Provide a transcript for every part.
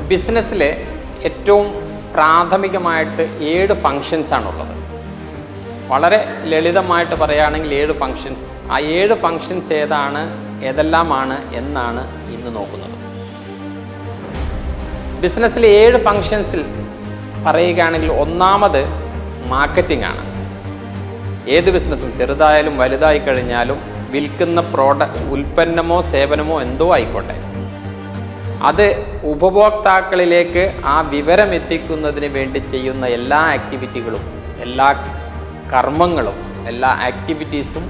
ബിസിനസ്സിൽ ഏറ്റവും പ്രാഥമികമായിട്ട് 7 ഫങ്ഷൻസാണുള്ളത്. വളരെ ലളിതമായിട്ട് പറയുകയാണെങ്കിൽ 7 ഫങ്ഷൻസ്. ആ 7 ഫങ്ഷൻസ് ഏതെല്ലാമാണ് എന്നാണ് ഇന്ന് നോക്കുന്നത്. ബിസിനസ്സിൽ 7 ഫങ്ഷൻസിൽ പറയുകയാണെങ്കിൽ ഒന്നാമത് മാർക്കറ്റിംഗ് ആണ്. ഏത് ബിസിനസ്സും ചെറുതായാലും വലുതായി കഴിഞ്ഞാലും വിൽക്കുന്ന ഉൽപ്പന്നമോ സേവനമോ എന്തോ ആയിക്കോട്ടെ, അത് ഉപഭോക്താക്കളിലേക്ക് ആ വിവരം എത്തിക്കുന്നതിന് വേണ്ടി ചെയ്യുന്ന എല്ലാ ആക്ടിവിറ്റികളും, എല്ലാ കർമ്മങ്ങളും, എല്ലാ ആക്ടിവിറ്റീസും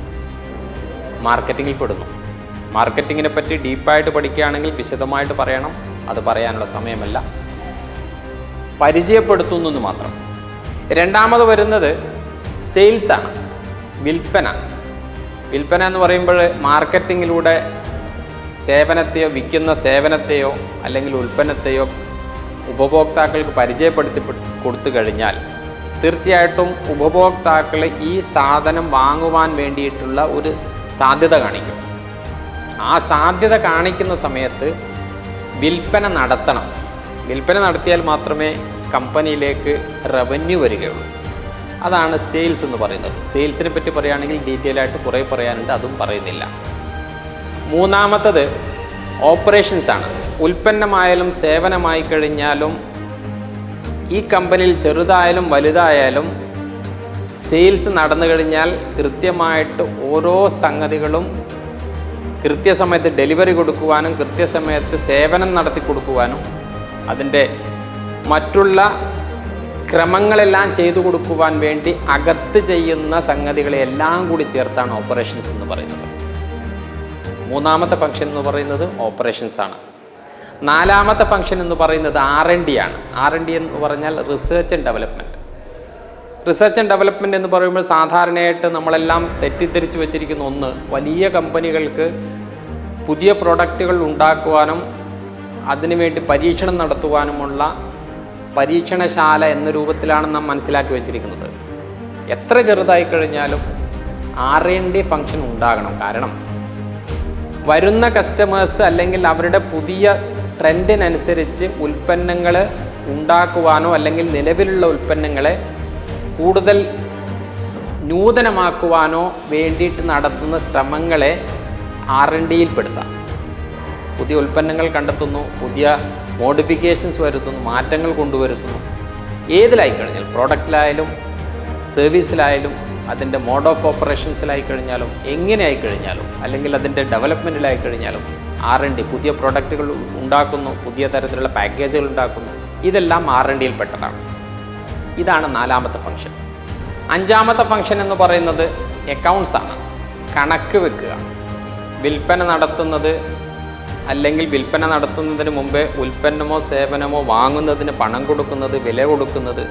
മാർക്കറ്റിങ്ങിൽ പെടുന്നു. മാർക്കറ്റിങ്ങിനെ പറ്റി ഡീപ്പായിട്ട് പഠിക്കുകയാണെങ്കിൽ വിശദമായിട്ട് പറയണം, അത് പറയാനുള്ള സമയമല്ല, പരിചയപ്പെടുത്തുന്നു മാത്രം. രണ്ടാമത് വരുന്നത് സെയിൽസാണ്, വിൽപ്പന. വിൽപ്പന എന്ന് പറയുമ്പോൾ മാർക്കറ്റിങ്ങിലൂടെ സേവനത്തെയോ വിൽക്കുന്ന സേവനത്തെയോ അല്ലെങ്കിൽ ഉൽപ്പന്നത്തെയോ ഉപഭോക്താക്കൾക്ക് പരിചയപ്പെടുത്തി കൊടുത്തു കഴിഞ്ഞാൽ തീർച്ചയായിട്ടും ഉപഭോക്താക്കൾ ഈ സാധനം വാങ്ങുവാൻ വേണ്ടിയിട്ടുള്ള ഒരു സാധ്യത കാണിക്കും. ആ സാധ്യത കാണിക്കുന്ന സമയത്ത് വിൽപ്പന നടത്തണം. വിൽപ്പന നടത്തിയാൽ മാത്രമേ കമ്പനിയിലേക്ക് റവന്യൂ വരികയുള്ളൂ. അതാണ് സെയിൽസ് എന്ന് പറയുന്നത്. സെയിൽസിനെ പറ്റി പറയുകയാണെങ്കിൽ ഡീറ്റെയിൽ ആയിട്ട് കുറേ പറയാനുണ്ട്, അതും പറയുന്നില്ല. മൂന്നാമത്തത് ഓപ്പറേഷൻസ് ആണ്. ഉൽപ്പന്നമായാലും സേവനമായി കഴിഞ്ഞാലും ഈ കമ്പനിയിൽ ചെറുതായാലും വലുതായാലും സെയിൽസ് നടന്നു കഴിഞ്ഞാൽ കൃത്യമായിട്ട് ഓരോ സംഗതികളും കൃത്യസമയത്ത് ഡെലിവറി കൊടുക്കുവാനും കൃത്യസമയത്ത് സേവനം നടത്തി കൊടുക്കുവാനും അതിൻ്റെ മറ്റുള്ള ക്രമങ്ങളെല്ലാം ചെയ്തു കൊടുക്കുവാൻ വേണ്ടി അകത്ത് ചെയ്യുന്ന സംഗതികളെല്ലാം കൂടി ചേർത്താണ് ഓപ്പറേഷൻസ് എന്ന് പറയുന്നത്. മൂന്നാമത്തെ ഫംഗ്ഷൻ എന്ന് പറയുന്നത് ഓപ്പറേഷൻസ് ആണ്. നാലാമത്തെ ഫംഗ്ഷൻ എന്ന് പറയുന്നത് R&D ആണ്. R&D എന്ന് പറഞ്ഞാൽ research and development. Research and development എന്ന് പറയുമ്പോൾ സാധാരണയായിട്ട് നമ്മളെല്ലാം തെറ്റിദ്ധരിച്ച് വെച്ചിരിക്കുന്ന ഒന്ന്, വലിയ കമ്പനികൾക്ക് പുതിയ പ്രൊഡക്റ്റുകൾ ഉണ്ടാക്കുവാനും അതിനുവേണ്ടി പരീക്ഷണം നടത്തുവാനുമുള്ള പരീക്ഷണശാല എന്ന രൂപത്തിലാണ് നാം മനസ്സിലാക്കി വെച്ചിരിക്കുന്നത്. എത്ര ചെറുതായി കഴിഞ്ഞാലും R&D ഫംഗ്ഷൻ ഉണ്ടാകണം. കാരണം വരുന്ന കസ്റ്റമേഴ്സ് അല്ലെങ്കിൽ അവരുടെ പുതിയ ട്രെൻഡിനനുസരിച്ച് ഉൽപ്പന്നങ്ങൾ ഉണ്ടാക്കുവാനോ അല്ലെങ്കിൽ നിലവിലുള്ള ഉൽപ്പന്നങ്ങളെ കൂടുതൽ നൂതനമാക്കുവാനോ വേണ്ടിയിട്ട് നടത്തുന്ന ശ്രമങ്ങളെ R&Dയിൽ പെടുത്താം. പുതിയ ഉൽപ്പന്നങ്ങൾ കണ്ടെത്തുന്നു, പുതിയ മോഡിഫിക്കേഷൻസ് വരുത്തുന്നു, മാറ്റങ്ങൾ കൊണ്ടുവരുത്തുന്നു. ഏതിലായി കഴിഞ്ഞാൽ, പ്രോഡക്റ്റിലായാലും സർവീസിലായാലും അതിൻ്റെ മോഡ് ഓഫ് ഓപ്പറേഷൻസിലായി കഴിഞ്ഞാലും എങ്ങനെ ആയിക്കഴിഞ്ഞാലും അല്ലെങ്കിൽ അതിൻ്റെ ഡെവലപ്മെൻറ്റിലായി കഴിഞ്ഞാലും R&D, പുതിയ പ്രോഡക്റ്റുകൾ ഉണ്ടാക്കുന്നു, പുതിയ തരത്തിലുള്ള പാക്കേജുകൾ ഉണ്ടാക്കുന്നു, ഇതെല്ലാം R&Dയിൽ പെട്ടതാണ്. ഇതാണ് നാലാമത്തെ ഫംഗ്ഷൻ. അഞ്ചാമത്തെ ഫംഗ്ഷൻ എന്ന് പറയുന്നത് അക്കൗണ്ട്സ് ആണ്. കണക്ക് വെക്കുക. വിൽപ്പന നടത്തുന്നത് അല്ലെങ്കിൽ വിൽപ്പന നടത്തുന്നതിന് മുമ്പേ ഉൽപ്പന്നമോ സേവനമോ വാങ്ങുന്നതിന് പണം കൊടുക്കുന്നത്, വില കൊടുക്കുന്നത്,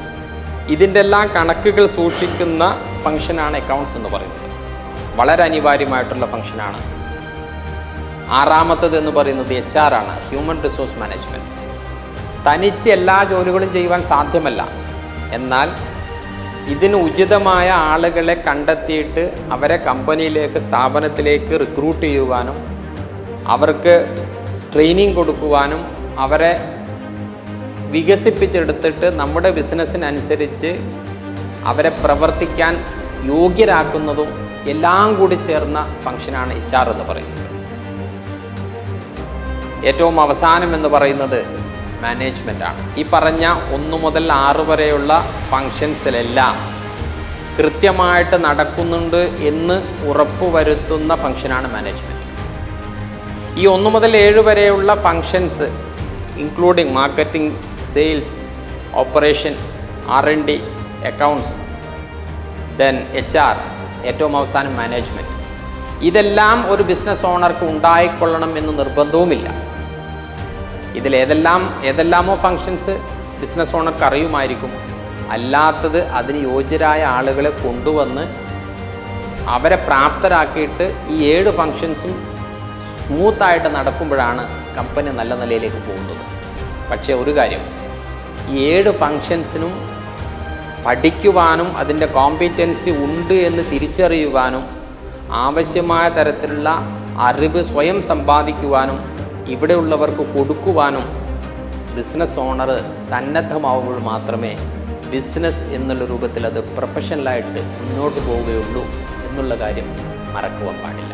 ഇതിൻ്റെ എല്ലാം കണക്കുകൾ സൂക്ഷിക്കുന്ന ഫംഗ്ഷനാണ് അക്കൗണ്ട്സ് എന്ന് പറയുന്നത്. വളരെ അനിവാര്യമായിട്ടുള്ള ഫംഗ്ഷനാണ്. ആറാമത്തത് എന്ന് പറയുന്നത് HR ആണ്, ഹ്യൂമൻ റിസോഴ്സ് മാനേജ്മെൻറ്റ്. തനിച്ച് എല്ലാ ജോലികളും ചെയ്യുവാൻ സാധ്യമല്ല. എന്നാൽ ഇതിന് ഉചിതമായ ആളുകളെ കണ്ടെത്തിയിട്ട് അവരെ കമ്പനിയിലേക്ക്, സ്ഥാപനത്തിലേക്ക് റിക്രൂട്ട് ചെയ്യുവാനും അവർക്ക് ട്രെയിനിങ് കൊടുക്കുവാനും അവരെ വികസിപ്പിച്ചെടുത്തിട്ട് നമ്മുടെ ബിസിനസ്സിനനുസരിച്ച് അവരെ പ്രവർത്തിക്കാൻ യോഗ്യരാക്കുന്നതും എല്ലാം കൂടി ചേർന്ന ഫംഗ്ഷനാണ് HR എന്ന് പറയുന്നത്. ഏറ്റവും അവസാനം എന്ന് പറയുന്നത് മാനേജ്മെൻ്റ് ആണ്. ഈ പറഞ്ഞ 1 മുതൽ 6 വരെയുള്ള ഫങ്ഷൻസിലെല്ലാം കൃത്യമായിട്ട് നടക്കുന്നുണ്ട് എന്ന് ഉറപ്പുവരുത്തുന്ന ഫംഗ്ഷനാണ് മാനേജ്മെൻറ്റ്. ഈ 1 മുതൽ 7 വരെയുള്ള functions including marketing, sales, operation, R&D, accounts, then HR, ഏറ്റവും അവസാനം മാനേജ്മെൻറ്റ്. ഇതെല്ലാം ഒരു ബിസിനസ് ഓണർക്ക് ഉണ്ടായിക്കൊള്ളണം എന്ന് നിർബന്ധവുമില്ല. ഏതെല്ലാമോ ഫങ്ഷൻസ് ബിസിനസ് ഓണർക്ക് അറിയുമായിരിക്കും. അല്ലാത്തത് അതിന് യോഗ്യരായ ആളുകളെ കൊണ്ടുവന്ന് അവരെ പ്രാപ്തരാക്കിയിട്ട് ഈ 7 ഫങ്ഷൻസും സ്മൂത്തായിട്ട് നടക്കുമ്പോഴാണ് കമ്പനി നല്ല നിലയിലേക്ക് പോകുന്നത്. പക്ഷേ ഒരു കാര്യം, ഈ 7 ഫങ്ഷൻസിനും പഠിക്കുവാനും അതിൻ്റെ കോമ്പിറ്റൻസി ഉണ്ട് എന്ന് തിരിച്ചറിയുവാനും ആവശ്യമായ തരത്തിലുള്ള അറിവ് സ്വയം സമ്പാദിക്കുവാനും ഇവിടെയുള്ളവർക്ക് കൊടുക്കുവാനും ബിസിനസ് ഓണർ സന്നദ്ധമാവുമ്പോൾ മാത്രമേ ബിസിനസ് എന്നുള്ള രൂപത്തിൽ അത് പ്രൊഫഷണലായിട്ട് മുന്നോട്ട് പോവുകയുള്ളൂ എന്നുള്ള കാര്യം മറക്കുവാൻ പാടില്ല.